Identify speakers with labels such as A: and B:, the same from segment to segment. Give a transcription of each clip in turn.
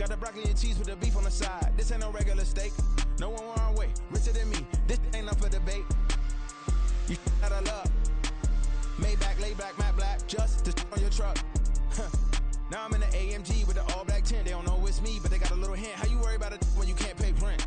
A: Got the broccoli and cheese with the beef on the side. This ain't no regular steak. No one wrong way, richer than me. This ain't up for debate. You out of luck. Maybach, lay back, matte black, just to on your truck. Now I'm in the AMG with the all black tint. They don't know it's me, but they got a little hint. How you worry about it when you can't pay rent?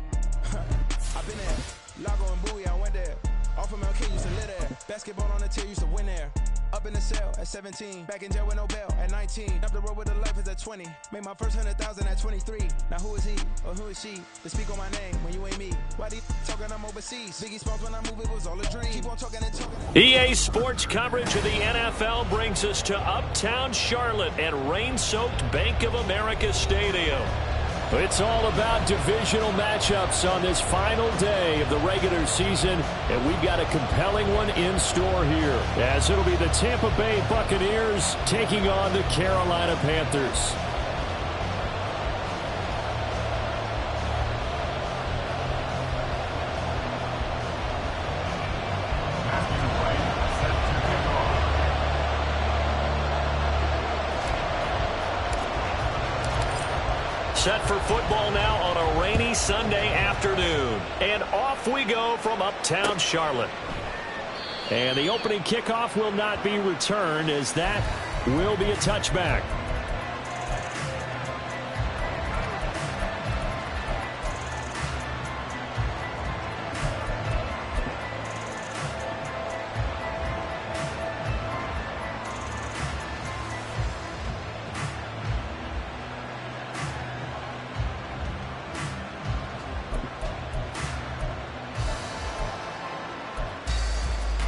A: I've been there. Lago and Bowie, I went there. Off of MLK, used to live there. Basketball on the tier, used to win there. Up in the cell at 17. Back in jail with no bail at 19. Up the road with the life is at 20. Made my first 100,000 at 23. Now who is he or who is she to speak on my name when you ain't me? Why do you talking I'm overseas? Biggie Smalls when I move, it was all a dream. Keep on talking and talking.
B: EA Sports coverage of the NFL brings us to Uptown Charlotte at rain-soaked Bank of America Stadium. It's all about divisional matchups on this final day of the regular season, and we've got a compelling one in store here, as it'll be the Tampa Bay Buccaneers taking on the Carolina Panthers. Set for football now on a rainy Sunday afternoon. And off we go from Uptown Charlotte. And the opening kickoff will not be returned, as that will be a touchback.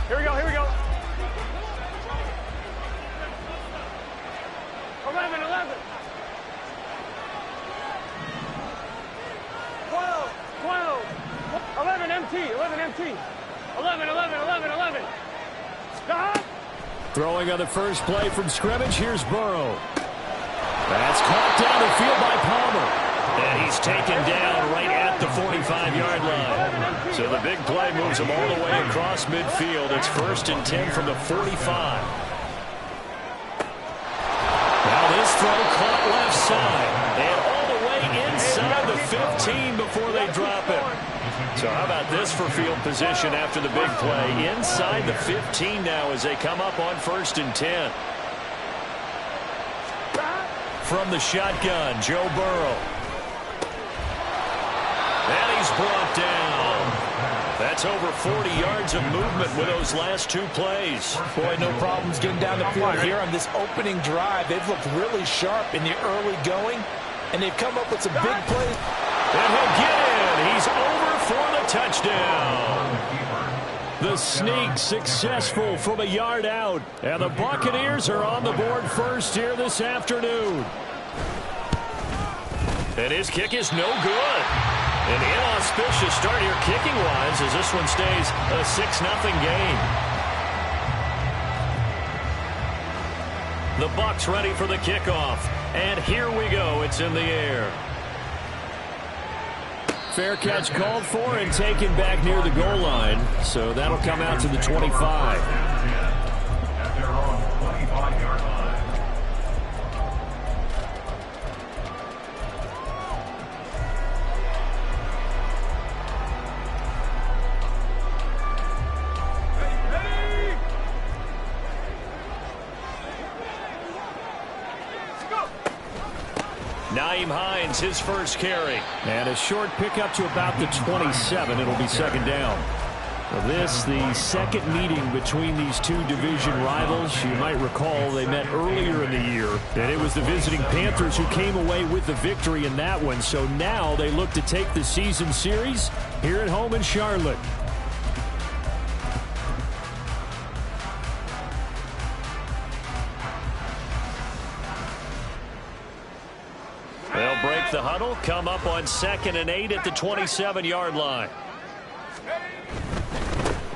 C: Here we go, here we go. 11, 11. 12, 12. 11 MT, 11 MT. 11, 11, 11, 11. Stop.
B: Throwing on the first play from scrimmage, here's Burrow. That's caught down the field by Palmer. And he's taken down right at the 45-yard line. So the big play moves him all the way across midfield. It's 1st and 10 from the 45. Now this throw caught left side. And all the way inside the 15 before they drop him. So how about this for field position after the big play? Inside the 15 now as they come up on 1st and 10. From the shotgun, Joe Burrow. And he's brought down. That's over 40 yards of movement with those last two plays.
D: Boy, no problems getting down the field here on this opening drive. They've looked really sharp in the early going, and they've come up with some big plays.
B: And he'll get in. He's over for the touchdown. The sneak successful from a yard out. And the Buccaneers are on the board first here this afternoon. And his kick is no good. An inauspicious start here kicking-wise as this one stays a 6-0 game. The Bucs ready for the kickoff. And here we go. It's in the air. Fair catch called for and taken back near the goal line. So that'll come out to the 25. Hines, his first carry. And a short pickup to about the 27. It'll be 2nd down. Well, this, the second meeting between these two division rivals. You might recall they met earlier in the year. And it was the visiting Panthers who came away with the victory in that one. So now they look to take the season series here at home in Charlotte. They'll break the huddle, come up on 2nd and 8 at the 27-yard line.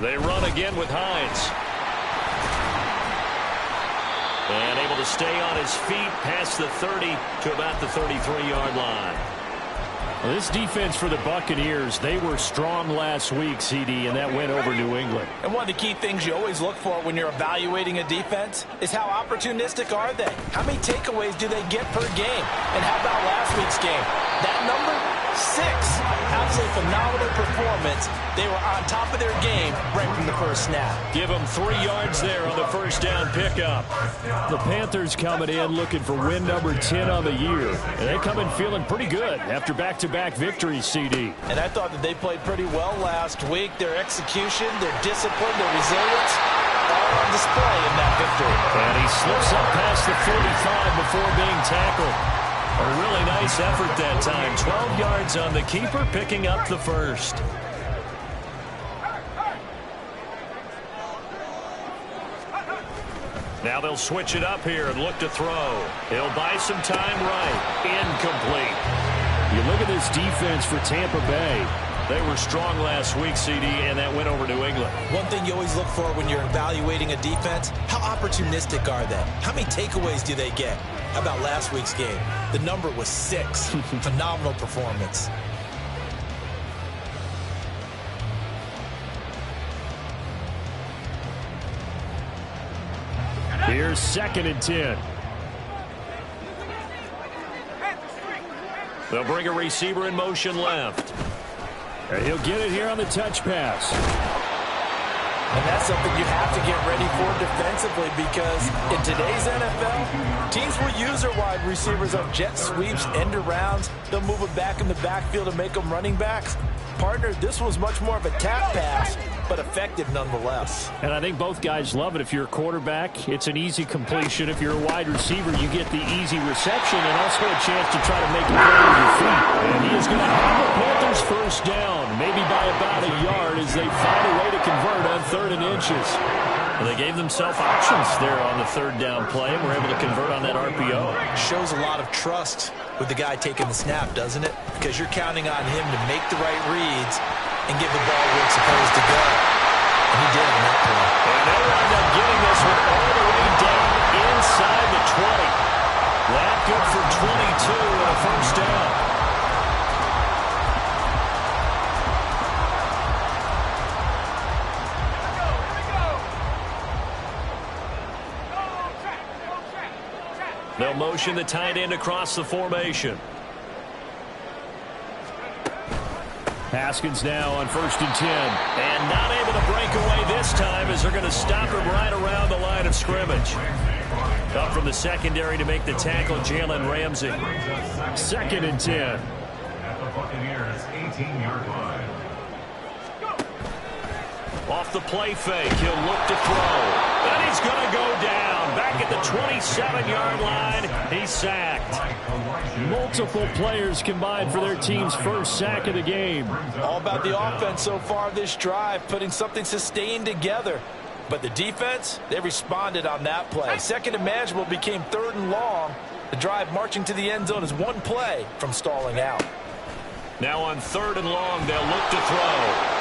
B: They run again with Hines. And able to stay on his feet past the 30 to about the 33-yard line. Well, this defense for the Buccaneers, they were strong last week, CD, and that went over New England.
D: And one of the key things you always look for when you're evaluating a defense is how opportunistic are they? How many takeaways do they get per game? And how about last week week's game. That number, 6. Absolutely phenomenal performance. They were on top of their game right from the first snap.
B: Give them 3 yards there on the first down pickup. The Panthers coming in looking for win number 10 on the year. And they come in feeling pretty good after back-to-back victories, CD.
D: And I thought that they played pretty well last week. Their execution, their discipline, their resilience, all on display in that victory.
B: And he slips up past the 45 before being tackled. A really nice effort that time. 12 yards on the keeper, picking up the first. Now they'll switch it up here and look to throw. He'll buy some time right. Incomplete. You look at this defense for Tampa Bay. They were strong last week, CD, and that went over New England.
D: One thing you always look for when you're evaluating a defense, how opportunistic are they? How many takeaways do they get? How about last week's game? The number was 6. Phenomenal performance.
B: Here's 2nd and 10. They'll bring a receiver in motion left. And he'll get it here on the touch pass.
D: And that's something you have to get ready for defensively, because in today's NFL, teams will use their wide receivers on jet sweeps, end arounds. They'll move it back in the backfield to make them running backs. Partner, this was much more of a tap pass, but effective nonetheless.
B: And I think both guys love it. If you're a quarterback, it's an easy completion. If you're a wide receiver, you get the easy reception and also a chance to try to make a play with your feet. And he is going to have the Panthers first down, maybe by about a yard, as they find a way to convert on 3rd and inches. Well, they gave themselves options there on the 3rd down play and were able to convert on that RPO.
D: Shows a lot of trust with the guy taking the snap, doesn't it? Because you're counting on him to make the right reads and give the ball where it's supposed to go. And he did on that play.
B: And they wind up getting this one all the way down inside the 20. That good for 22 and a first down. They'll motion the tight end across the formation. Haskins now on 1st and 10. And not able to break away this time, as they're going to stop him right around the line of scrimmage. Up from the secondary to make the tackle, Jalen Ramsey. 2nd and 10.
E: At the Buccaneers' 18-yard line.
B: Off the play fake, he'll look to throw. And he's going to go down. Back at the 27-yard line, he's sacked. Multiple players combined for their team's first sack of the game.
D: All about the offense so far this drive, putting something sustained together. But the defense, they responded on that play. 2nd and manageable became 3rd and long. The drive marching to the end zone is one play from stalling out.
B: Now on 3rd and long, they'll look to throw.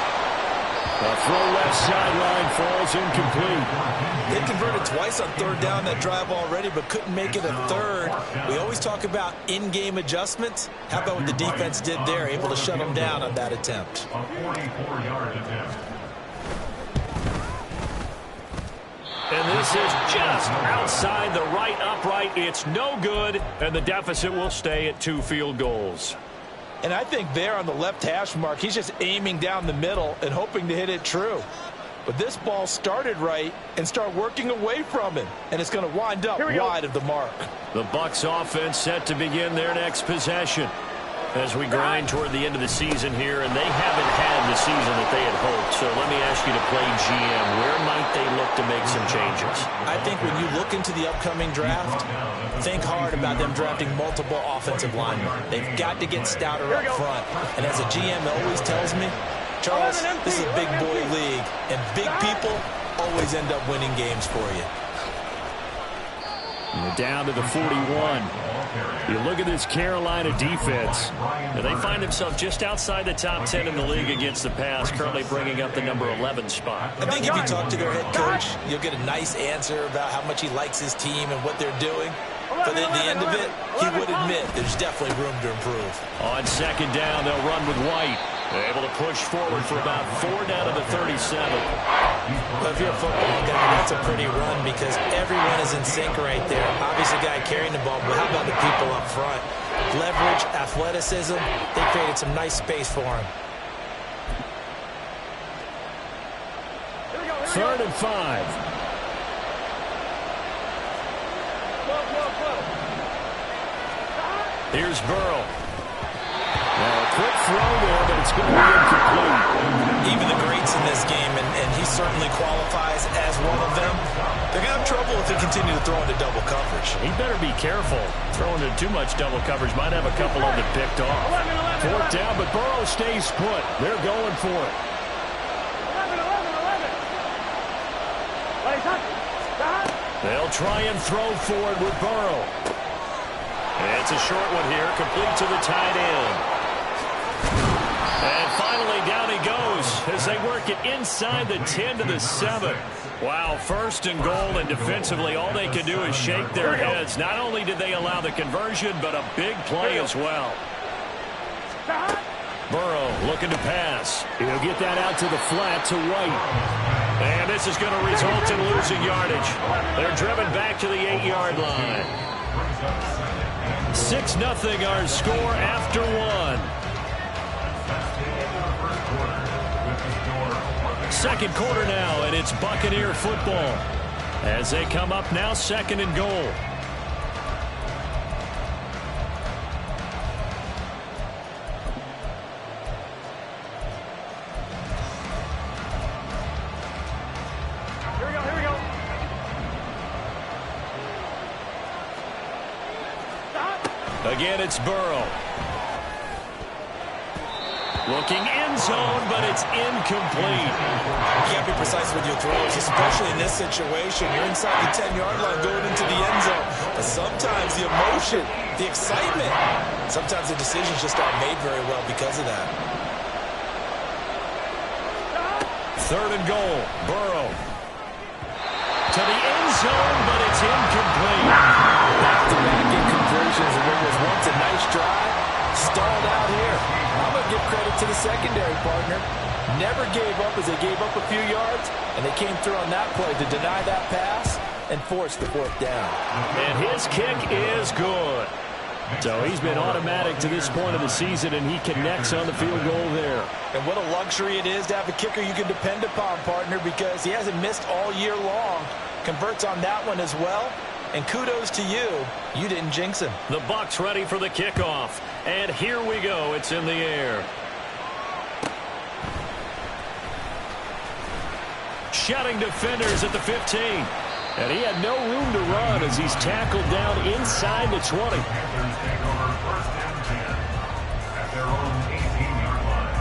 B: A throw left sideline falls incomplete.
D: They converted twice on 3rd down that drive already, but couldn't make it a 3rd. We always talk about in-game adjustments. How about what the defense did there, able to shut them down on that attempt?
E: A 44-yard attempt.
B: And this is just outside the right upright. It's no good, and the deficit will stay at 2 field goals.
D: And I think there on the left hash mark, he's just aiming down the middle and hoping to hit it true. But this ball started right and start working away from him. And it's going to wind up wide of the mark.
B: The Bucs offense set to begin their next possession as we grind toward the end of the season here, and they haven't had the season that they had hoped. So let me ask you to play GM. Where might they look to make some changes?
D: I think when you look into the upcoming draft, think hard about them drafting multiple offensive linemen. They've got to get stouter up front. And as a GM always tells me, Charles, this is a big boy league, and big people always end up winning games for you.
B: And down to the 41. You look at this Carolina defense, and they find themselves just outside the top 10 in the league against the pass, currently bringing up the number 11 spot.
D: I think if you talk to their head coach, you'll get a nice answer about how much he likes his team and what they're doing. But at the end of it, he would admit there's definitely room to improve.
B: On 2nd down, they'll run with White. They're able to push forward for about 4 down to the 37.
D: But if you're a football guy, that's a pretty run because everyone is in sync right there. Obviously, the guy carrying the ball, but how about the people up front? Leverage, athleticism, they created some nice space for him.
B: 3rd and 5. Here's Burrow. Now a quick throw there, but it's going to be incomplete.
D: Even the greats in this game, and he certainly qualifies as one of them, they're going to have trouble if they continue to throw into double coverage.
B: He better be careful. Throwing into too much double coverage might have a couple of them picked off. 4th down, but Burrow stays put. They're going for it.
C: 11.
B: They'll try and throw forward with Burrow. And it's a short one here, complete to the tight end. And finally down he goes as they work it inside the 10 to the 7. Wow, 1st and goal, and defensively all they can do is shake their heads. Not only did they allow the conversion, but a big play as well. Burrow looking to pass. He'll get that out to the flat to White. And this is going to result in losing yardage. They're driven back to the 8-yard line. 6-0 our score after 1. Second quarter now, and it's Buccaneer football as they come up now 2nd and goal.
C: Here we go.
B: Again, it's Burrow. Looking end zone, but it's incomplete.
D: You can't be precise with your throws, especially in this situation. You're inside the 10-yard line going into the end zone. But sometimes the emotion, the excitement, sometimes the decisions just aren't made very well because of that.
B: 3rd and goal. Burrow. To the end zone, but it's incomplete.
D: Back-to-back incompletions, and what was once a nice drive, stalled out here. I'm going to give credit to the secondary partner. Never gave up as they gave up a few yards, and they came through on that play to deny that pass and force the 4th down.
B: And his kick is good. So he's been automatic to this point of the season, and he connects on the field goal there.
D: And what a luxury it is to have a kicker you can depend upon, partner, because he hasn't missed all year long. Converts on that one as well. And kudos to you. You didn't jinx him.
B: The Bucs ready for the kickoff. And here we go. It's in the air. Shutting defenders at the 15. And he had no room to run as he's tackled down inside the 20.
E: Panthers take over 1st and 10 at their own 18-yard line.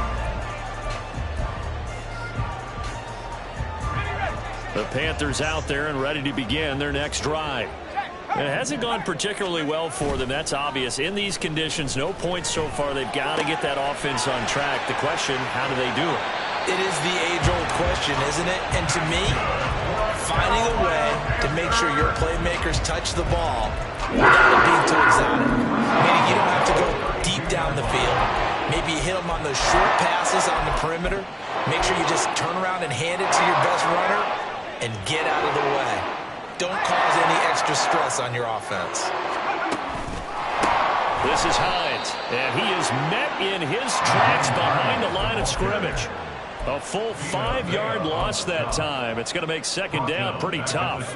B: The Panthers out there and ready to begin their next drive. And it hasn't gone particularly well for them. That's obvious. In these conditions, no points so far. They've got to get that offense on track. The question, how do they do it?
D: It is the age-old question, isn't it? And to me, finding a way to make sure your playmakers touch the ball without it being too exotic. Meaning you don't have to go deep down the field. Maybe you hit them on those short passes on the perimeter. Make sure you just turn around and hand it to your best runner and get out of the way. Don't cause any extra stress on your offense.
B: This is Hines, and he is met in his tracks behind the line of scrimmage. A full 5-yard loss that time. It's going to make 2nd down pretty tough.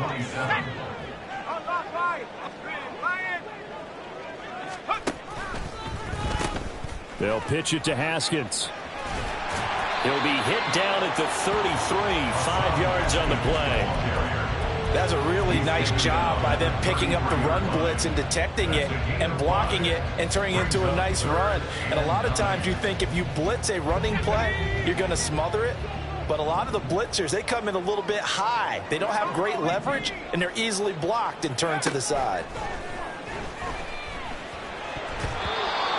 B: They'll pitch it to Haskins. He'll be hit down at the 33, 5 yards on the play.
D: That's a really nice job by them picking up the run blitz and detecting it and blocking it and turning it into a nice run. And a lot of times you think if you blitz a running play, you're going to smother it. But a lot of the blitzers, they come in a little bit high. They don't have great leverage, and they're easily blocked and turned to the side.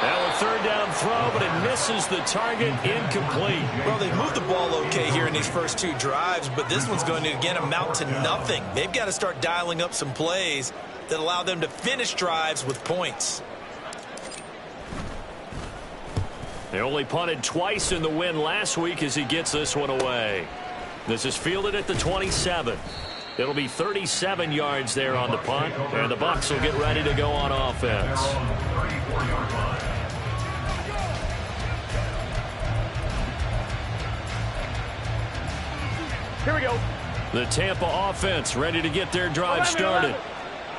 B: Now a 3rd down throw, but it misses the target, incomplete.
D: Well, they've moved the ball okay here in these first 2 drives, but this one's going to, again, amount to nothing. They've got to start dialing up some plays that allow them to finish drives with points.
B: They only punted twice in the win last week as he gets this one away. This is fielded at the 27. It'll be 37 yards there on the punt, and the Bucs will get ready to go on offense.
C: Here we go.
B: The Tampa offense ready to get their drive started.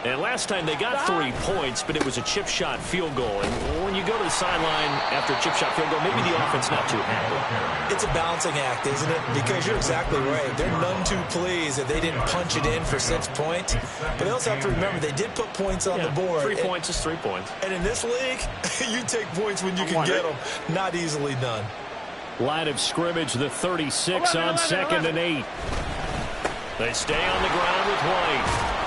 B: And last time they got 3 points, but it was a chip shot field goal. And when you go to the sideline after a chip shot field goal, maybe the offense not too happy.
D: It's a balancing act, isn't it? Because you're exactly right. They're none too pleased that they didn't punch it in for 6 points. But they also have to remember they did put points on the board.
B: 3 points is 3 points.
D: And in this league, you take points when you can get them. Not easily done.
B: Line of scrimmage, the 36 on 2nd and 8. They stay on the ground with White.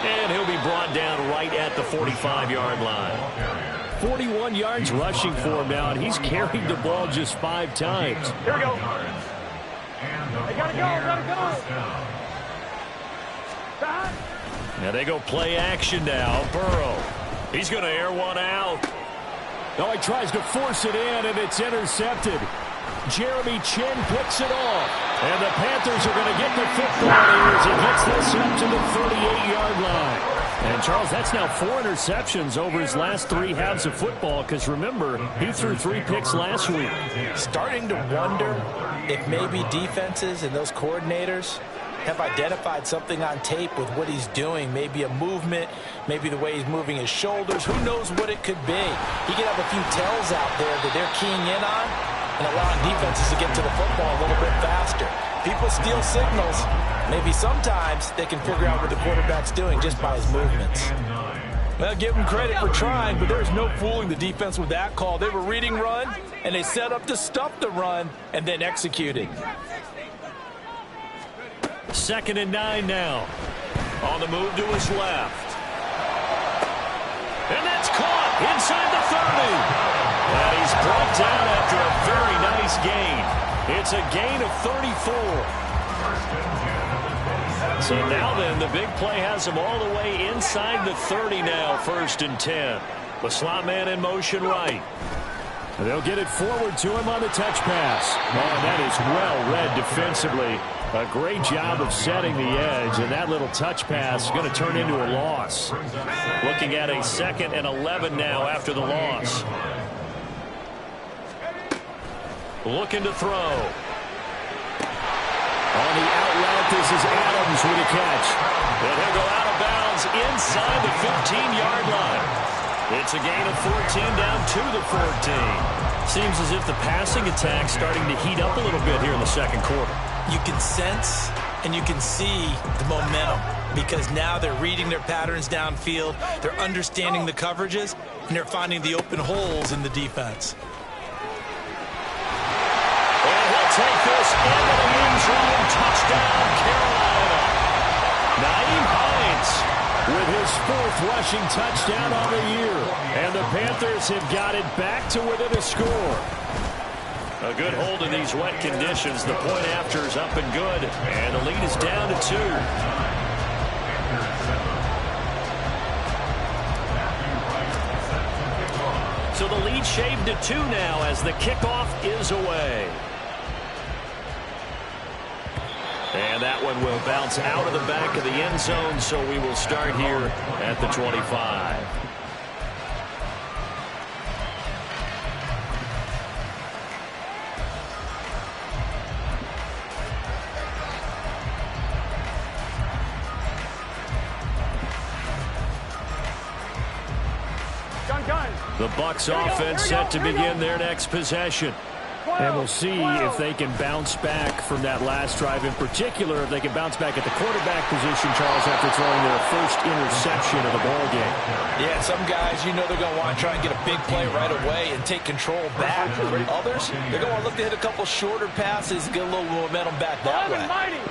B: And he'll be brought down right at the 45-yard line. 41 yards rushing for him now, and he's carried the ball just 5 times.
C: Here we go. They gotta go. Stop.
B: Now they go play action now. Burrow. He's going to air one out. Oh, he tries to force it in, and it's intercepted. Jeremy Chin picks it off. And the Panthers are going to get the football here as he gets this up to the 38-yard line. And, Charles, that's now 4 interceptions over his last 3 halves of football because, remember, he threw 3 picks last week.
D: Starting to wonder if maybe defenses and those coordinators have identified something on tape with what he's doing. Maybe a movement, maybe the way he's moving his shoulders. Who knows what it could be? He could have a few tells out there that they're keying in on and allowing defenses to get to the football a little bit faster. People steal signals. Maybe sometimes they can figure out what the quarterback's doing just by his movements. Well, give them credit for trying, but there's no fooling the defense with that call. They were reading run, and they set up to stuff the run and then executed.
B: 2nd and 9 now. On the move to his left. And that's caught inside the 30. And he's brought down after a very nice gain. It's a gain of 34. So now then, the big play has him all the way inside the 30 now, 1st and 10. The slot man in motion right. And they'll get it forward to him on the touch pass. Oh, that is well read defensively. A great job of setting the edge, and that little touch pass is going to turn into a loss. Looking at a 2nd and 11 now after the loss. Looking to throw. On the out route, this is Adams with a catch. And he'll go out of bounds inside the 15-yard line. It's a gain of 14 down to the 14. Seems as if the passing attack's starting to heat up a little bit here in the 2nd quarter.
D: You can sense and you can see the momentum because now they're reading their patterns downfield, they're understanding the coverages, and they're finding the open holes in the defense.
B: And he'll take this into the end zone. Touchdown, Carolina. Nyheim Hines with his 4th rushing touchdown on the year. And the Panthers have got it back to within a score. A good hold in these wet conditions. The point after is up and good. And the lead is down to 2. So the lead shaved to 2 now as the kickoff is away. And that one will bounce out of the back of the end zone, so we will start here at the 25. The Bucs offense set to begin their next possession. And we'll see if they can bounce back from that last drive. In particular, if they can bounce back at the quarterback position, Charles, after throwing their first interception of the ball game.
D: Yeah, some guys, you know they're going to want to try and get a big play right away and take control back. Others, they're going to look to hit a couple shorter passes, get a little momentum back that way.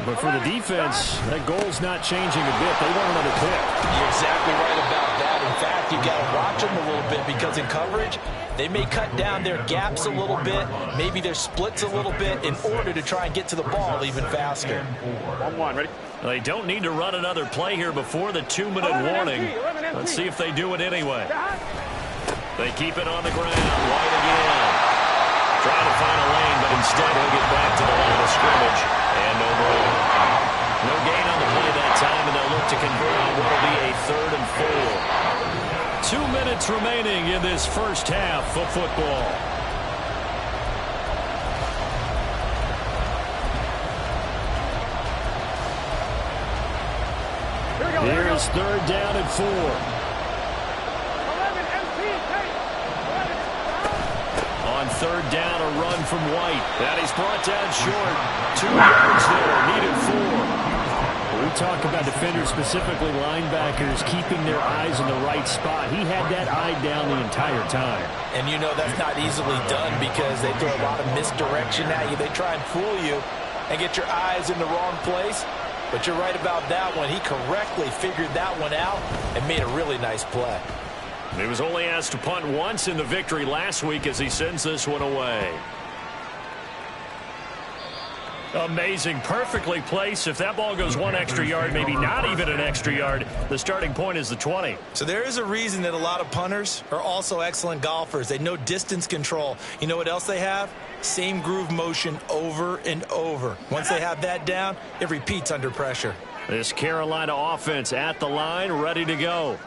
B: But for the defense, that goal's not changing a bit. They want another pick.
D: You're exactly right about that. In fact, you got to watch them a little bit because in coverage, they may cut down their gaps a little bit, maybe their splits a little bit in order to try and get to the ball even faster.
C: 1-1, ready?
B: They don't need to run another play here before the 2-minute warning. Let's see if they do it anyway. They keep it on the ground. White again. Trying to find a lane, but instead he'll get back to the line of scrimmage. And no more. No gain on the play that time, and they'll look to convert on what will be a 3rd and 4. 2 minutes remaining in this first half of football. Here's 3rd down and 4.
C: 11 MT, take. 11.
B: On 3rd down, a run from White. That is brought down short. 2 yards there, needed 4. We talk about defenders, specifically linebackers, keeping their eyes in the right spot. He had that eye down the entire time.
D: And you know that's not easily done because they throw a lot of misdirection at you. They try and fool you and get your eyes in the wrong place. But you're right about that one. He correctly figured that one out and made a really nice play.
B: He was only asked to punt once in the victory last week as he sends this one away. Amazing. Perfectly placed. If that ball goes 1 extra yard, maybe not even an extra yard, the starting point is the 20.
D: So there is a reason that a lot of punters are also excellent golfers. They know distance control. You know what else they have? Same groove motion over and over. Once they have that down, it repeats under pressure.
B: This Carolina offense at the line, ready to go.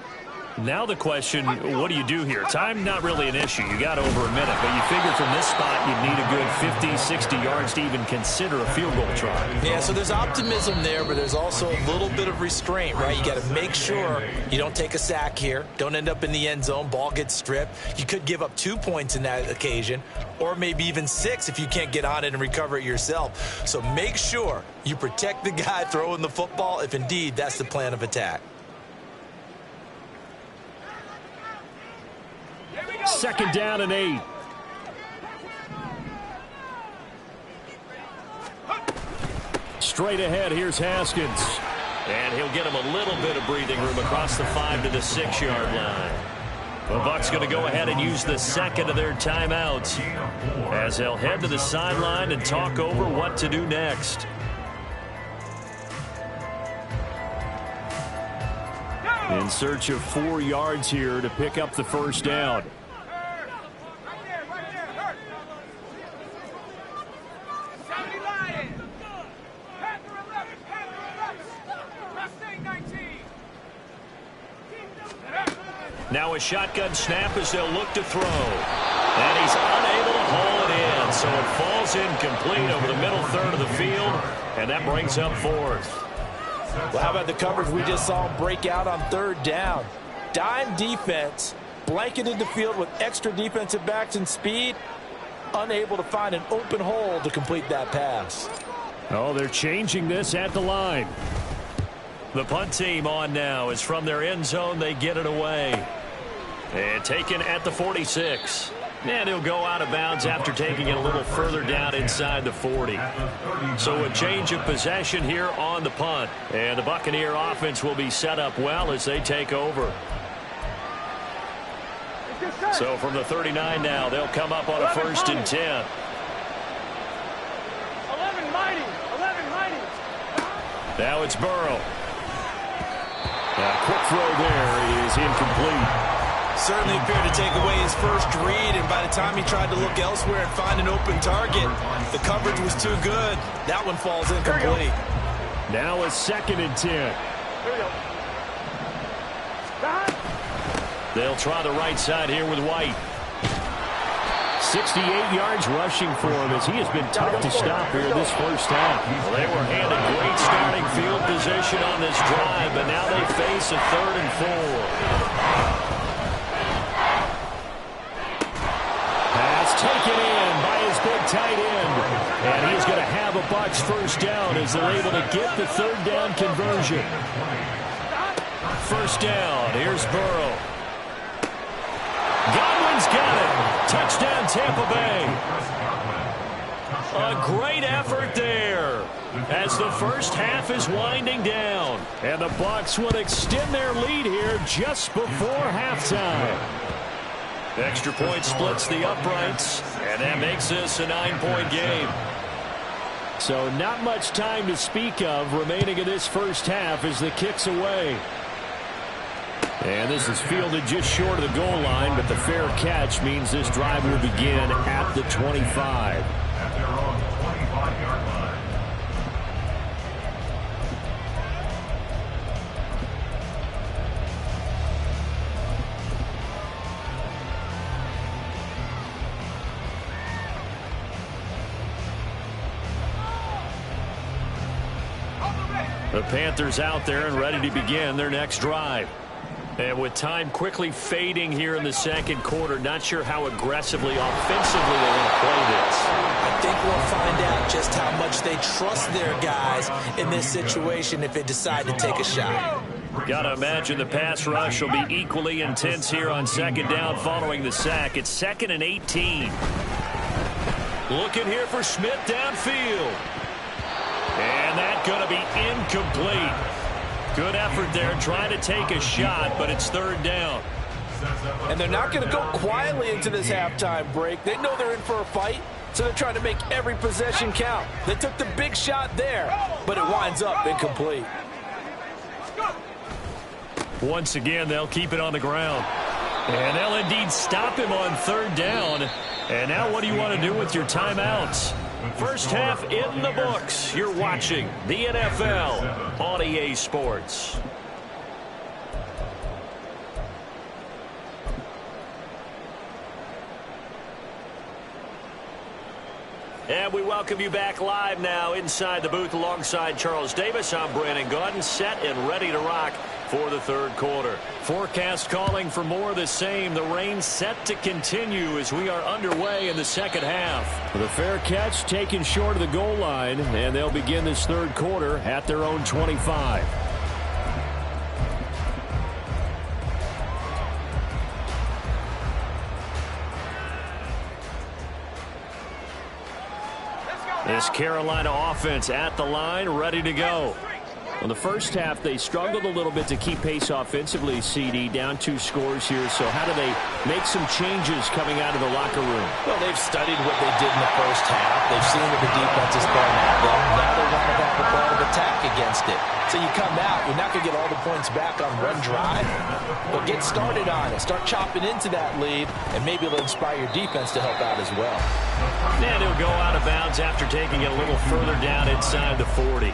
B: Now the question, what do you do here? Time not really an issue. You got over a minute, but you figure from this spot you'd need a good 50, 60 yards to even consider a field goal try.
D: Yeah, so there's optimism there, but there's also a little bit of restraint, right? You got to make sure you don't take a sack here. Don't end up in the end zone. Ball gets stripped. You could give up 2 points in that occasion, or maybe even 6 if you can't get on it and recover it yourself. So make sure you protect the guy throwing the football if indeed that's the plan of attack.
B: 2nd down and 8. Straight ahead, here's Haskins. And he'll get him a little bit of breathing room across the 5 to the 6-yard line. The Bucs going to go ahead and use the second of their timeouts as they'll head to the sideline and talk over what to do next. In search of 4 yards here to pick up the first down. Now a shotgun snap as they'll look to throw. And he's unable to haul it in. So it falls incomplete over the middle third of the field. And that brings up 4th.
D: Well, how about the coverage we just saw him break out on 3rd down? Dime defense, blanketed the field with extra defensive backs and speed. Unable to find an open hole to complete that pass.
B: Oh, they're changing this at the line. The punt team on now is from their end zone. They get it away. And taken at the 46. And he'll go out of bounds after taking it a little further down inside the 40. So a change of possession here on the punt. And the Buccaneer offense will be set up well as they take over. So from the 39 now, they'll come up on a 1st and 10.
C: 11 mighty. 11 mighty.
B: Now it's Burrow. A quick throw there is incomplete.
D: Certainly appeared to take away his first read, and by the time he tried to look elsewhere and find an open target, the coverage was too good. That one falls incomplete.
B: Now a 2nd and 10.
C: Here we go.
B: They'll try the right side here with White. 68 yards rushing for him as he has been tough to stop here this first half. Well, they were handed great starting field position on this drive, but now they face a 3rd and 4. Taken in by his big tight end. And he's going to have a Bucs first down as they're able to get the 3rd down conversion. First down. Here's Burrow. Godwin's got it. Touchdown, Tampa Bay. A great effort there as the first half is winding down. And the Bucs will extend their lead here just before halftime. Extra point splits the uprights, and that makes this a 9-point game. So not much time to speak of remaining in this first half as the kick's away. And this is fielded just short of the goal line, but the fair catch means this drive will begin at the 25.
E: At their own 25-yard line.
B: The Panthers out there and ready to begin their next drive. And with time quickly fading here in the second quarter, not sure how aggressively, offensively they want to play this.
D: I think we'll find out just how much they trust their guys in this situation if they decide to take a shot.
B: Got to imagine the pass rush will be equally intense here on second down following the sack. It's 2nd and 18. Looking here for Smith downfield. And that's going to be incomplete. Good effort there trying to take a shot, but it's 3rd down.
D: And they're not going to go quietly into this halftime break. They know they're in for a fight, so they're trying to make every possession count. They took the big shot there, but it winds up incomplete.
B: Once again, they'll keep it on the ground. And they'll indeed stop him on 3rd down. And now what do you want to do with your timeouts? First half in the books. You're watching the NFL on EA Sports. And we welcome you back live now inside the booth alongside Charles Davis. I'm Brandon Gaudin, set and ready to rock for the 3rd quarter. Forecast calling for more of the same. The rain set to continue as we are underway in the second half. The fair catch taken short of the goal line, and they'll begin this 3rd quarter at their own 25. This Carolina offense at the line, ready to go. In the first half, they struggled a little bit to keep pace offensively, CD, down 2 scores here. So how do they make some changes coming out of the locker room?
D: Well, they've studied what they did in the first half. They've seen what the defense is throwing at them. Now they want to have a plan of attack against it. So you come out, you're not going to get all the points back on one drive, but get started on it. Start chopping into that lead, and maybe it'll inspire your defense to help out as well.
B: And he'll go out of bounds after taking it a little further down inside the 40.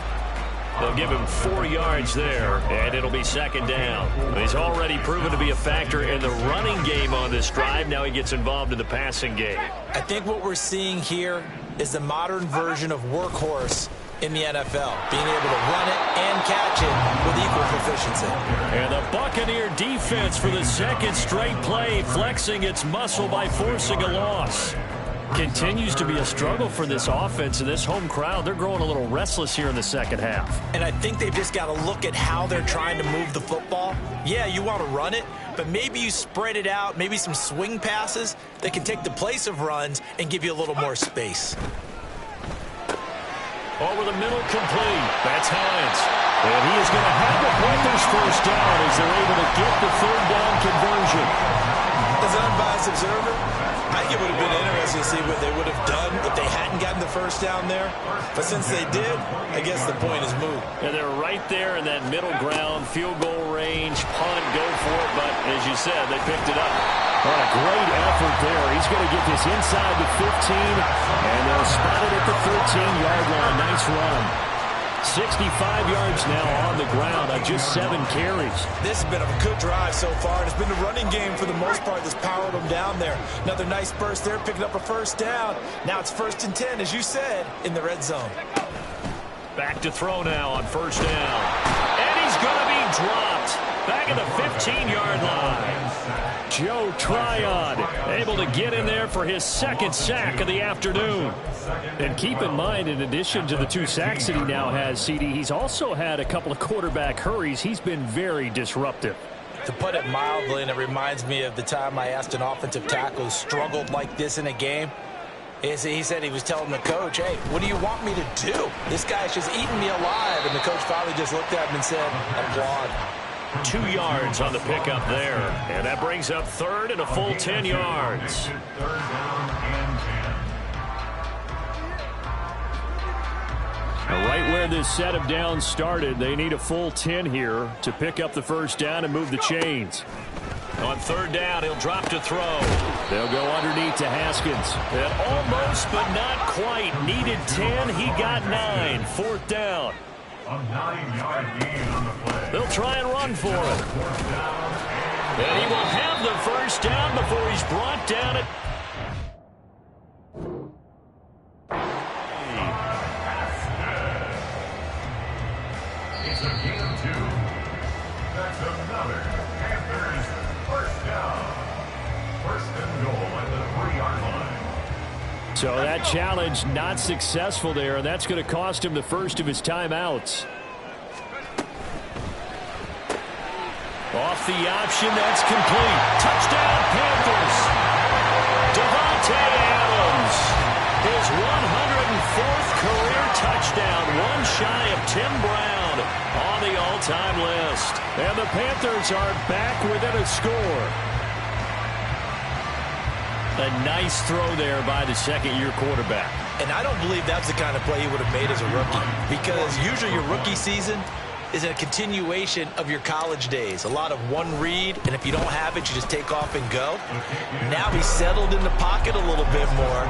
B: They'll give him 4 yards there, and it'll be 2nd down. He's already proven to be a factor in the running game on this drive. Now he gets involved in the passing game.
D: I think what we're seeing here is the modern version of workhorse in the NFL, being able to run it and catch it with equal proficiency.
B: And the Buccaneer defense for the 2nd straight play, flexing its muscle by forcing a loss. Continues to be a struggle for this offense and this home crowd. They're growing a little restless here in the second half.
D: And I think they've just got to look at how they're trying to move the football. Yeah, you want to run it, but maybe you spread it out, maybe some swing passes that can take the place of runs and give you a little more space.
B: Over the middle, complete. That's Hines. And he is going to have the Panthers first down as they're able to get the 3rd down conversion.
D: As an unbiased observer, I think it would have been interesting to see what they would have done if they hadn't gotten the first down there. But since they did, I guess the point is moot.
B: And they're right there in that middle ground, field goal range, punt, go for it. But as you said, they picked it up. What a great effort there. He's going to get this inside the 15, and they'll spot it at the 13-yard line. Nice run. 65 yards now on the ground on just 7 carries.
D: This has been a good drive so far. It's been the running game for the most part that's powered them down there. Another nice burst there, picking up a first down. Now it's 1st and 10, as you said, in the red zone.
B: Back to throw now on 1st down. And he's going to be dropped. Back at the 15-yard line. Joe Tryon able to get in there for his 2nd sack of the afternoon. And keep in mind, in addition to the 2 sacks that he now has, CD, he's also had a couple of quarterback hurries. He's been very disruptive.
D: To put it mildly, and it reminds me of the time I asked an offensive tackle who struggled like this in a game. He said he was telling the coach, hey, what do you want me to do? This guy's just eating me alive. And the coach finally just looked at him and said, applaud.
B: 2 yards on the pickup there. And that brings up 3rd and a full 10 yards.
E: 3rd down and 10.
B: Right where this set of downs started, they need a full 10 here to pick up the first down and move the chains. On 3rd down, he'll drop to throw. They'll go underneath to Haskins. And almost, but not quite. Needed 10. He got 9. 4th down.
E: A 9-yard gain on the play.
B: They'll try and run for it. And he will have the first down before he's brought down at... So that challenge not successful there, and that's going to cost him the first of his timeouts. Off the option, that's complete. Touchdown, Panthers. Devontae Adams. His 104th career touchdown, one shy of Tim Brown on the all-time list. And the Panthers are back within a score. A nice throw there by the second-year quarterback.
D: And I don't believe that's the kind of play he would have made as a rookie, because usually your rookie season is a continuation of your college days. A lot of one read, and if you don't have it, you just take off and go. Now he's settled in the pocket a little bit more,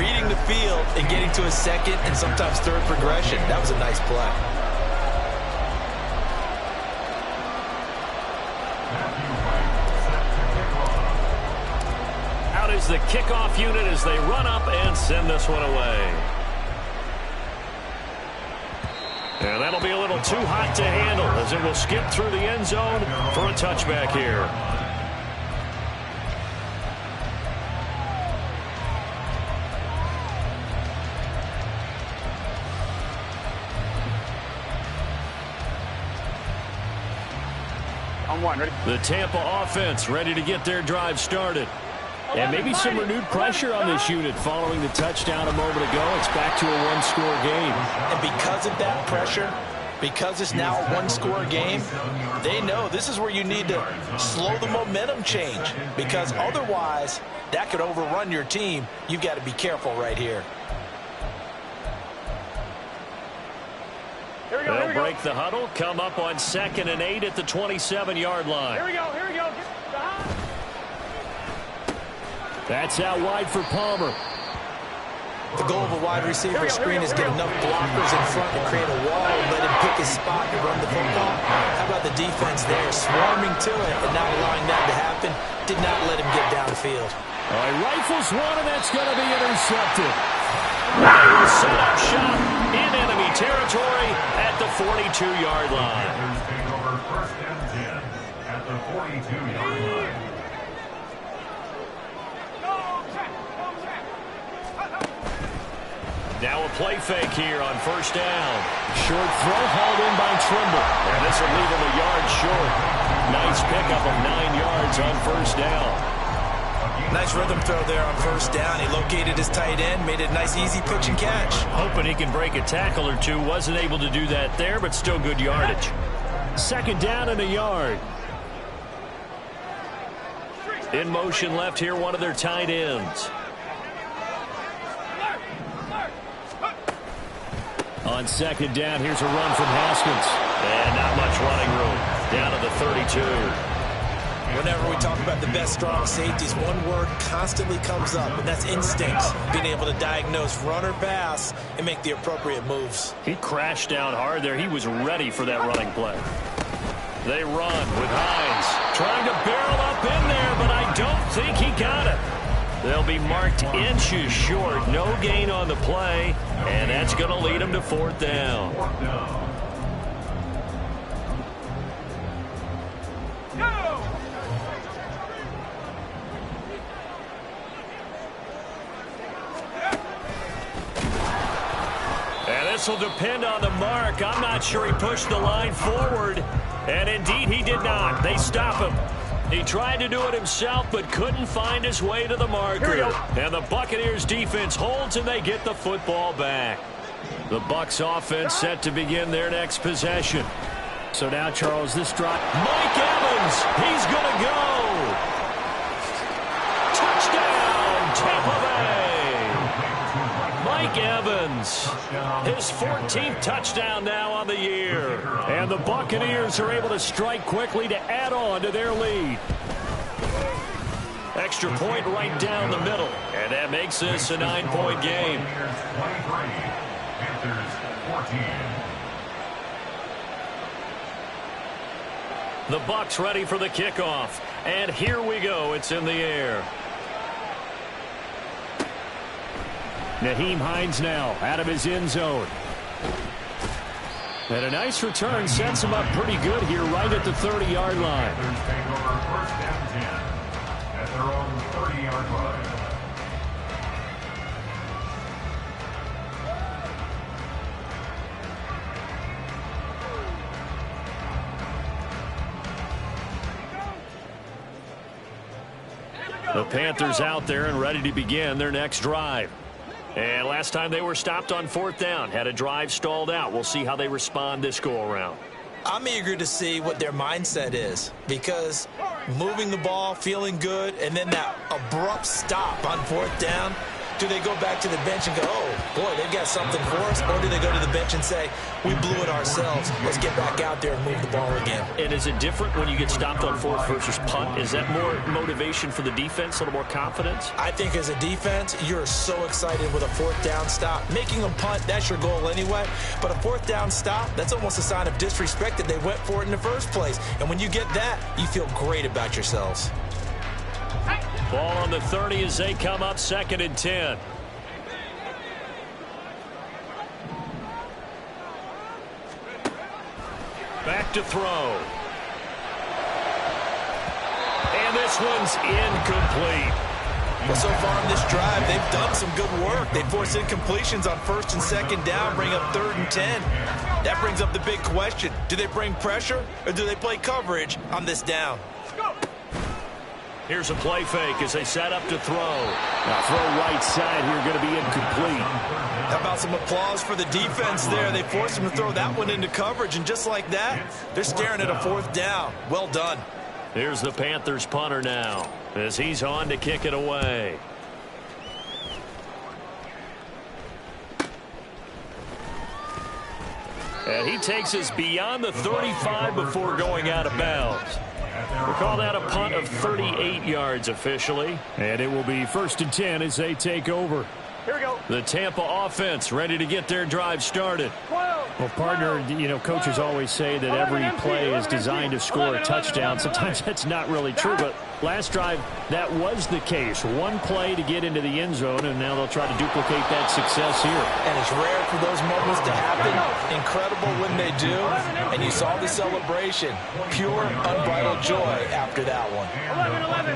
D: reading the field and getting to his second and sometimes third progression. That was a nice play.
B: Out is the kickoff unit as they run up and send this one away. And that'll be a little too hot to handle as it will skip through the end zone for a touchback here.
C: On one, ready?
B: The Tampa offense ready to get their drive started. And maybe some renewed pressure on this unit following the touchdown a moment ago. It's back to a one-score game.
D: And because of that pressure, because it's now a one-score game, they know this is where you need to slow the momentum change, because otherwise that could overrun your team. You've got to be careful right here.
B: They'll break the huddle, come up on 2nd and 8 at the 27-yard line.
C: Here we go, here we go.
B: That's out wide for Palmer.
D: The goal of a wide receiver screen is get enough blockers in front to create a wall and let him pick his spot to run the football. How about the defense there, swarming to it and not allowing that to happen? Did not let him get downfield.
B: All right, rifles one, and that's going to be intercepted. They will set up shop in enemy territory at the 42-yard line.
E: Panthers take over 1st and 10 at the 42-yard line.
B: Now a play fake here on 1st down. Short throw hauled in by Trimble. And this will leave him a yard short. Nice pickup of 9 yards on 1st down.
D: Nice rhythm throw there on 1st down. He located his tight end, made it a nice easy pitch and catch.
B: Hoping he can break a tackle or two. Wasn't able to do that there, but still good yardage. 2nd down and a yard. In motion left here, one of their tight ends. On 2nd down, here's a run from Haskins. And not much running room. Down to the 32.
D: Whenever we talk about the best strong safeties, one word constantly comes up, and that's instincts. Being able to diagnose run or pass and make the appropriate moves.
B: He crashed down hard there. He was ready for that running play. They run with Hines. Trying to barrel up in there, but I don't think he got it. They'll be marked inches short. No gain on the play, and that's going to lead them to 4th down. And this will depend on the mark. I'm not sure he pushed the line forward, and indeed he did not. They stop him. He tried to do it himself, but couldn't find his way to the marker. And the Buccaneers defense holds, and they get the football back. The Bucs offense set to begin their next possession. So now, Charles, this drop. Mike Evans, he's going to go. Touchdown, Tampa Bay. Mike Evans, his 14th touchdown now on the year. And the Buccaneers are able to strike quickly to add on to their lead. Extra point right down the middle. And that makes this a 9-point game. The Bucs ready for the kickoff. And here we go. It's in the air. Nyheim Hines now out of his end zone. And a nice return sets him up pretty good here right at the 30-yard line.
E: Panthers take over 1st and 10 at their own 30-yard line.
B: The Panthers out there and ready to begin their next drive. And last time they were stopped on 4th down, had a drive stalled out. We'll see how they respond this go-around.
D: I'm eager to see what their mindset is, because moving the ball, feeling good, and then that abrupt stop on 4th down, do they go back to the bench and go, oh, boy, they've got something for us? Or do they go to the bench and say, we blew it ourselves. Let's get back out there and move the ball again.
B: And is it different when you get stopped on 4th versus punt? Is that more motivation for the defense, a little more confidence?
D: I think as a defense, you're so excited with a 4th down stop. Making a punt, that's your goal anyway. But a 4th down stop, that's almost a sign of disrespect that they went for it in the first place. And when you get that, you feel great about yourselves.
B: Ball on the 30 as they come up 2nd and 10. Back to throw. And this one's incomplete.
D: Well, so far in this drive, they've done some good work. They force incompletions on 1st and 2nd down, bring up 3rd and 10. That brings up the big question. Do they bring pressure or do they play coverage on this down?
B: Here's a play fake as they set up to throw. Now throw right side here, going to be incomplete.
D: How about some applause for the defense there? They forced him to throw that one into coverage, and just like that, they're staring at a 4th down. Well done.
B: Here's the Panthers punter now as he's on to kick it away. And he takes us beyond the 35 before going out of bounds. We'll call that a punt of 38 yards officially. And it will be 1st and 10 as they take over.
C: Here we go.
B: The Tampa offense ready to get their drive started.
F: Well, partner, you know, coaches always say that every play is designed to score a touchdown. Sometimes that's not really true, but last drive, that was the case. One play to get into the end zone, and now they'll try to duplicate that success here.
D: And it's rare for those moments to happen. Incredible when they do. And you saw the celebration. Pure, unbridled joy after that one.
C: 11.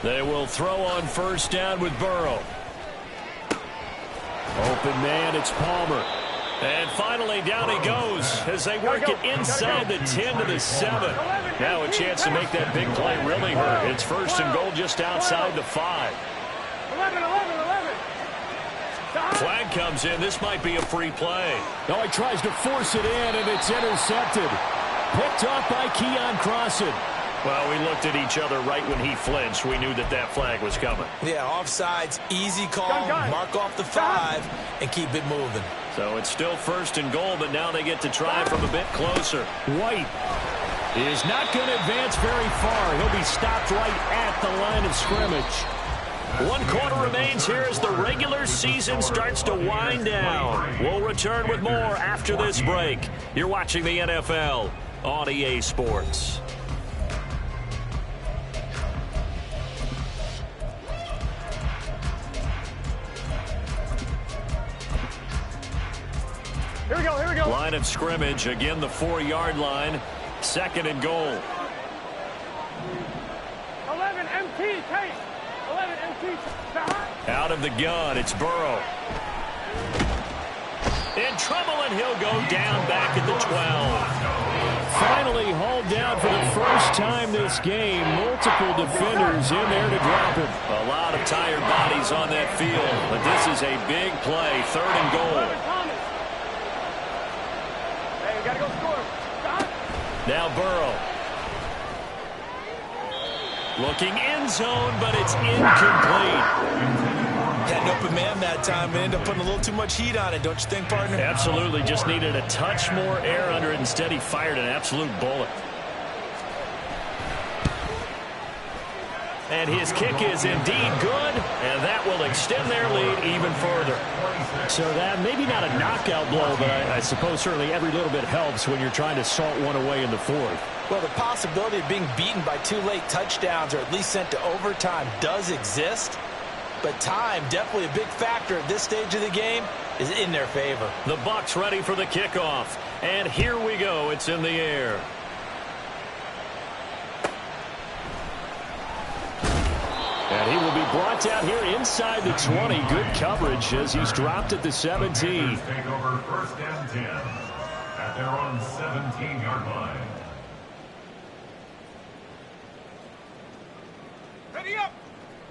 B: They will throw on 1st down with Burrow. Open man, it's Palmer. And finally, down he goes as they work it inside the 10 to the 7. Now a chance to make that big play really hurt. It's 1st and goal just outside the 5.
C: 11.
B: Flag comes in. This might be a free play.
F: No, he tries to force it in, and it's intercepted. Picked off by Keon Crossan.
B: Well, we looked at each other right when he flinched. We knew that that flag was coming.
D: Yeah, offsides, easy call, mark off the 5, and keep it moving.
B: So it's still 1st and goal, but now they get to try from a bit closer.
F: White is not going to advance very far. He'll be stopped right at the line of scrimmage.
B: 1 quarter remains here as the regular season starts to wind down. We'll return with more after this break. You're watching the NFL on EA Sports.
C: Here we go.
B: Line of scrimmage, again the 4-yard line. 2nd and goal.
C: 11 MT, Kate. 11 MT.
B: Out of the gun, it's Burrow. In trouble, and he'll go down back at the 12.
F: Finally hauled down for the first time this game. Multiple defenders in there to drop him.
B: A lot of tired bodies on that field, but this is a big play. 3rd and goal.
C: Gotta go score.
B: Now Burrow. Looking end zone, but it's incomplete.
D: Had an open man that time and ended up putting a little too much heat on it, don't you think, partner?
B: Absolutely. Just needed a touch more air under it. Instead, he fired an absolute bullet. And his kick is indeed good, and that will extend their lead even further.
F: So that maybe not a knockout blow, but I suppose certainly every little bit helps when you're trying to salt one away in the 4th.
D: Well, the possibility of being beaten by 2 late touchdowns or at least sent to overtime does exist. But time, definitely a big factor at this stage of the game, is in their favor.
B: The Bucs ready for the kickoff. And here we go. It's in the air.
F: And he will be brought down here inside the 20. Good coverage as he's dropped at the 17.
E: Take over 1st and 10 at their own 17-yard line.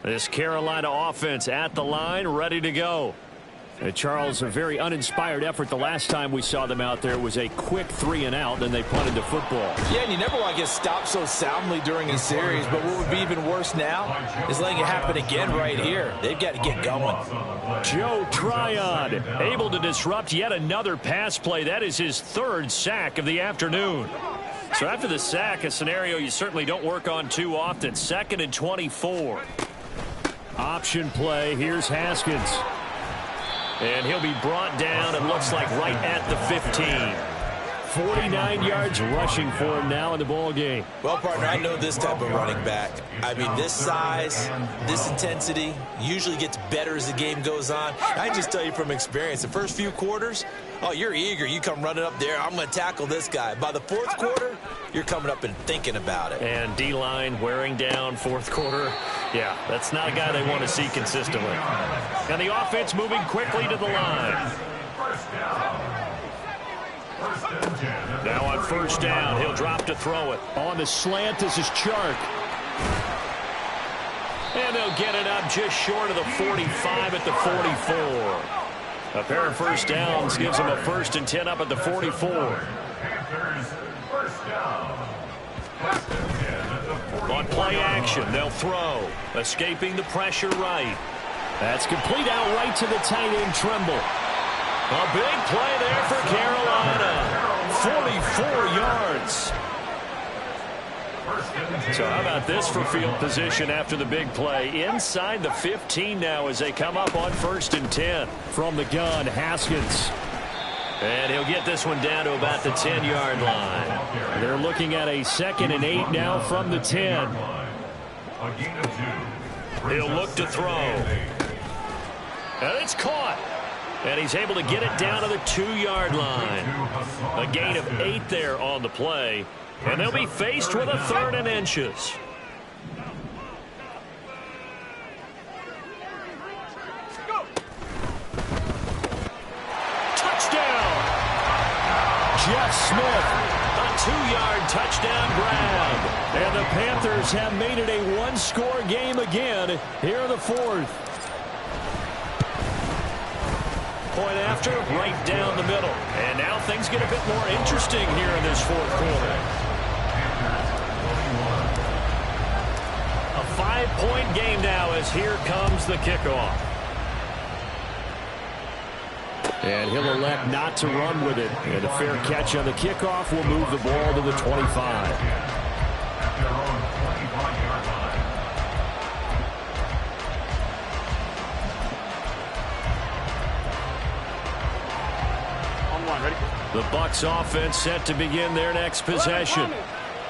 B: This Carolina offense at the line, ready to go. Charles, a very uninspired effort the last time we saw them out there was a quick 3-and-out, then they punted the football.
D: Yeah, and you never want to get stopped so soundly during a series, but what would be even worse now is letting it happen again right here. They've got to get going.
B: Joe Tryon able to disrupt yet another pass play. That is his third sack of the afternoon. So after the sack, a scenario you certainly don't work on too often. 2nd and 24. Option play. Here's Haskins. And he'll be brought down, it looks like, right at the 15. 49 yards rushing for him now in the ball game.
D: Well, partner, I know this type of running back. I mean, this size, this intensity usually gets better as the game goes on. I can just tell you from experience, the first few quarters, oh, you're eager. You come running up there, I'm going to tackle this guy. By the fourth quarter, you're coming up and thinking about it.
B: And D-line wearing down fourth quarter. Yeah, that's not a guy they want to see consistently. And the offense moving quickly to the line. Now on first down, he'll drop to throw it. On the slant, this is Chark. And they'll get it up just short of the 45 at the 44. A pair of first downs gives them a 1st and 10 up at the 44. On play action, they'll throw. Escaping the pressure right. That's complete out right to the tight end, Tremble. A big play there for Carolina. 44 yards. So how about this for field position after the big play? Inside the 15 now as they come up on 1st and 10. From the gun, Haskins. And he'll get this one down to about the 10-yard line. They're looking at a 2nd and 8 now from the 10. He'll look to throw. And it's caught. And he's able to get it down to the 2-yard line. A gain of 8 there on the play. And they'll be faced with a 3rd and inches. Touchdown! Jeff Smith, a 2-yard touchdown grab. And the Panthers have made it a one-score game again here in the 4th. Point after, right down the middle. And now things get a bit more interesting here in this 4th quarter. A 5-point game now as here comes the kickoff. And he'll elect not to run with it. And a fair catch on the kickoff will move the ball to the 25. The Bucs offense set to begin their next possession.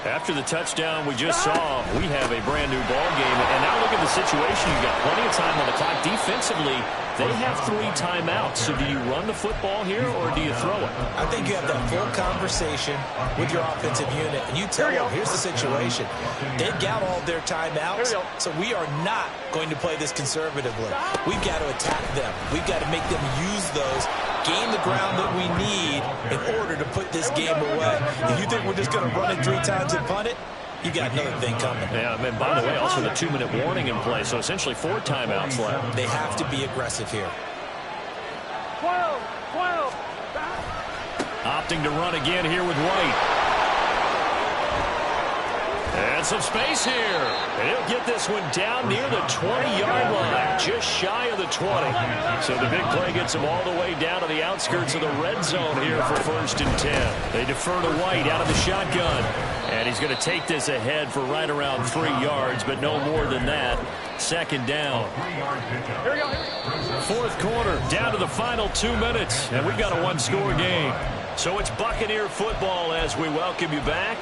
B: After the touchdown we just saw, we have a brand new ball game. And now look at the situation. You've got plenty of time on the clock. Defensively, they have 3 timeouts. So do you run the football here or do you throw it?
D: I think you have that full conversation with your offensive unit. And you tell them, here's the situation. They've got all their timeouts. So we are not going to play this conservatively. We've got to attack them. We've got to make them use those. Gain the ground that we need in order to put this game away. If you think we're just going to run it 3 times and punt it, you got another thing coming.
B: Yeah, and by the way, also the 2-minute warning in play, so essentially 4 timeouts left.
D: They have to be aggressive here.
C: 12.
B: Opting to run again here with White. And some space here. And he'll get this one down near the 20-yard line, just shy of the 20. So the big play gets him all the way down to the outskirts of the red zone here for 1st and 10. They defer to White out of the shotgun. And he's going to take this ahead for right around 3 yards, but no more than that. 2nd down. 4th quarter, down to the final 2 minutes, and we've got a one-score game. So it's Buccaneer football as we welcome you back.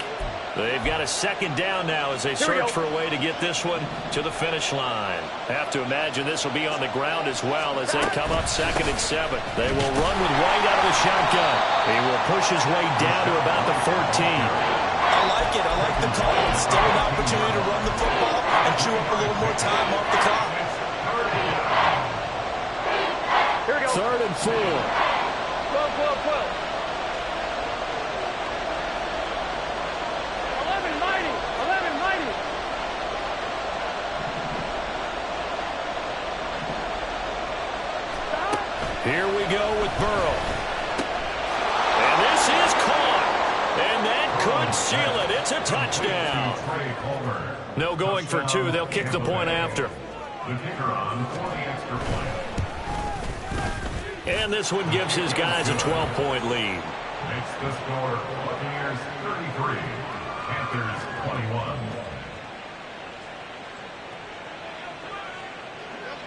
B: They've got a 2nd down now as they search for a way to get this one to the finish line. Have to imagine this will be on the ground as well as they come up 2nd and 7. They will run with White out of the shotgun. He will push his way down to about the 14.
D: I like it. I like the call. It's still an opportunity to run the football and chew up a little more time off the clock.
C: Here we go.
B: 3rd and 4.
C: 12. 11 mighty.
B: Here we go with Burrow. And this is caught. And that could seal it. It's a touchdown. No going for two. They'll kick the point after.
E: The kicker on for the extra point.
B: And this one gives his guys a 12-point lead.
E: Makes the score Buccaneers 33, Panthers 21.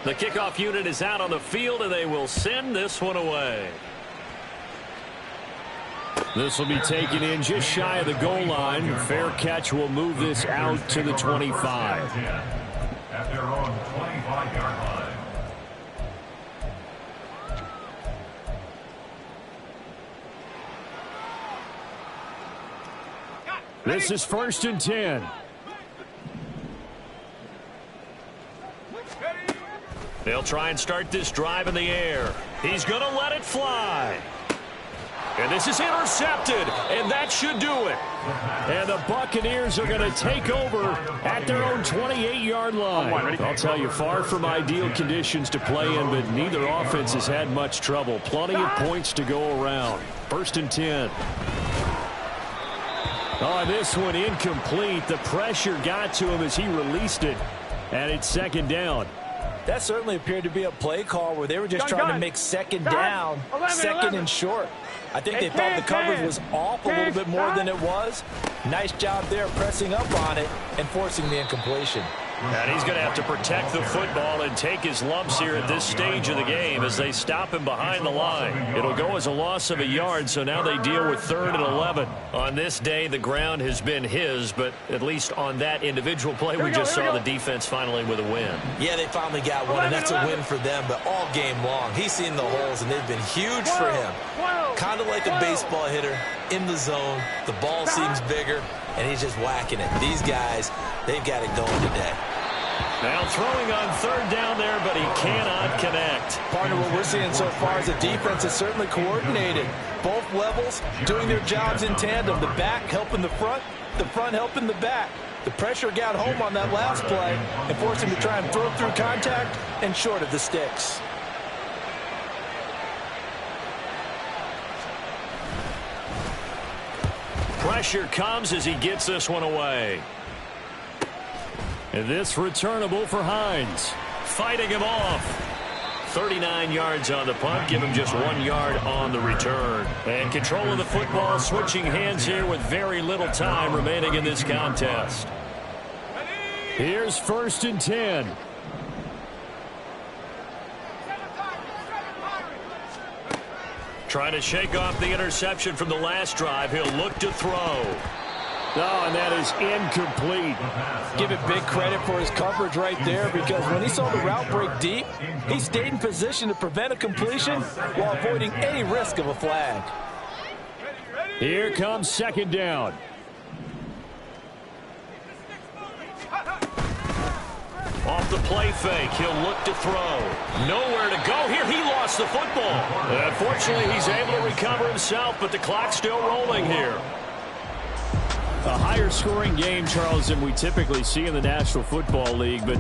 B: The kickoff unit is out on the field, and they will send this one away.
F: This will be taken in just shy of the goal line. Fair catch will move this out to the 25.
E: At their own 25-yard line.
F: This is 1st and 10.
B: They'll try and start this drive in the air. He's going to let it fly. And this is intercepted, and that should do it.
F: And the Buccaneers are going to take over at their own 28-yard line. I'll tell you, far from ideal conditions to play in, but neither offense has had much trouble. Plenty of points to go around. 1st and 10. Oh, this one incomplete. The pressure got to him as he released it, and it's 2nd down.
D: That certainly appeared to be a play call where they were just trying to make 2nd down, 2nd and short. I think they thought the coverage was off a little bit more than it was. Nice job there pressing up on it and forcing the incompletion.
B: And he's going to have to protect the football and take his lumps here at this stage of the game as they stop him behind the line. It'll go as a loss of a yard, so now they deal with 3rd and 11. On this day, the ground has been his, but at least on that individual play, we just saw the defense finally with a win.
D: Yeah, they finally got one, and that's a win for them, but all game long, he's seen the holes, and they've been huge for him. Kind of like a baseball hitter in the zone. The ball seems bigger, and he's just whacking it. These guys, they've got it going today.
B: Now throwing on 3rd down there, but he cannot connect.
D: Partner, what we're seeing so far is the defense is certainly coordinated. Both levels doing their jobs in tandem. The back helping the front helping the back. The pressure got home on that last play and forced him to try and throw through contact and short of the sticks.
B: Pressure comes as he gets this one away.
F: And this returnable for Hines.
B: Fighting him off. 39 yards on the punt. Give him just 1 yard on the return. And control of the football, switching hands here with very little time remaining in this contest.
F: Here's 1st and 10.
B: Trying to shake off the interception from the last drive. He'll look to throw.
F: Oh, and that is incomplete.
D: Give it big credit for his coverage right there, because when he saw the route break deep, he stayed in position to prevent a completion while avoiding any risk of a flag.
F: Here comes 2nd down.
B: Off the play fake, he'll look to throw. Nowhere to go here. He lost the football. Unfortunately, he's able to recover himself, but the clock's still rolling here.
F: A higher scoring game, Charles, than we typically see in the National Football League, but